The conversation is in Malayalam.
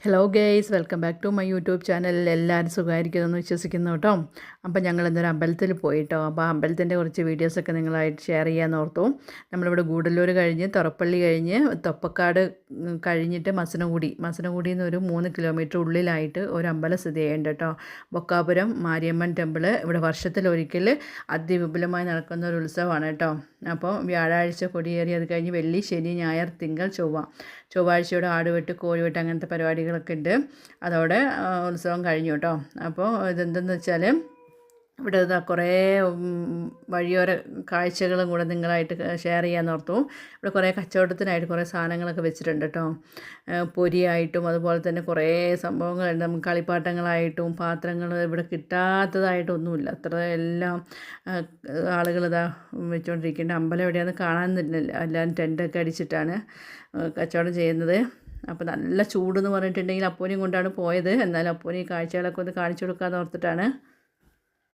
Hello guys, welcome back to my YouTube channel. എല്ലാവരും സുഖമായിരിക്കുമെന്ന് വിശ്വസിക്കുന്നു കേട്ടോ. അപ്പോൾ ഞങ്ങൾ ഇന്നൊരു അമ്പലത്തിൽ പോയിട്ടോ. അപ്പോൾ ആ അമ്പലത്തിൻ്റെ കുറച്ച് വീഡിയോസൊക്കെ നിങ്ങളായിട്ട് ഷെയർ ചെയ്യാൻ ഓർത്തു. നമ്മളിവിടെ ഗൂഡല്ലൂർ കഴിഞ്ഞ് തുറപ്പള്ളി കഴിഞ്ഞ് തൊപ്പക്കാട് കഴിഞ്ഞിട്ട് മസനഗുഡിയിൽ നിന്ന് ഒരു 3 കിലോമീറ്റർ ഉള്ളിലായിട്ട് ഒരു അമ്പലം സ്ഥിതി ചെയ്യുന്നുണ്ട് കേട്ടോ. ബൊക്കാപുരം മാരിയമ്മൻ ടെമ്പിൾ. ഇവിടെ വർഷത്തിലൊരിക്കൽ അതിവിപുലമായി നടക്കുന്ന ഒരു ഉത്സവമാണ് കേട്ടോ. അപ്പോൾ വ്യാഴാഴ്ച കൊടിയേറി, അത് കഴിഞ്ഞ് വെള്ളി, ശനി, ഞായർ, തിങ്കൾ, ചൊവ്വാഴ്ചയോടെ ആടുവെട്ട്, കോഴിവെട്ട് അങ്ങനത്തെ പരിപാടികളൊക്കെ ഉണ്ട്. അതോടെ ഉത്സവം കഴിഞ്ഞു കേട്ടോ. അപ്പോൾ ഇതെന്തെന്ന് വെച്ചാൽ ഇവിടെ ഇതാ കുറേ വഴിയോര കാഴ്ചകളും കൂടെ നിങ്ങളായിട്ട് ഷെയർ ചെയ്യാൻ ഓർത്തു. ഇവിടെ കുറേ കച്ചവടത്തിനായിട്ട് കുറേ സാധനങ്ങളൊക്കെ വെച്ചിട്ടുണ്ട് കേട്ടോ. പൊരിയായിട്ടും അതുപോലെ തന്നെ കുറേ സംഭവങ്ങളുണ്ട്. നമുക്ക് കളിപ്പാട്ടങ്ങളായിട്ടും പാത്രങ്ങൾ ഇവിടെ കിട്ടാത്തതായിട്ടൊന്നുമില്ല. അത്ര എല്ലാം ആളുകൾ ഇതാ വെച്ചുകൊണ്ടിരിക്കുന്നുണ്ട്. അമ്പലം എവിടെയാണെന്ന് കാണാനില്ല. എല്ലാവരും ടെൻ്റൊക്കെ അടിച്ചിട്ടാണ് കച്ചവടം ചെയ്യുന്നത്. അപ്പോൾ നല്ല ചൂടെന്ന് പറഞ്ഞിട്ടുണ്ടെങ്കിൽ അപ്പൂനെയും കൊണ്ടാണ് പോയത്. എന്നാലും അപ്പൂന് ഈ കാഴ്ചകളൊക്കെ ഒന്ന് കാണിച്ചു കൊടുക്കാമെന്ന് ഓർത്തിട്ടാണ്.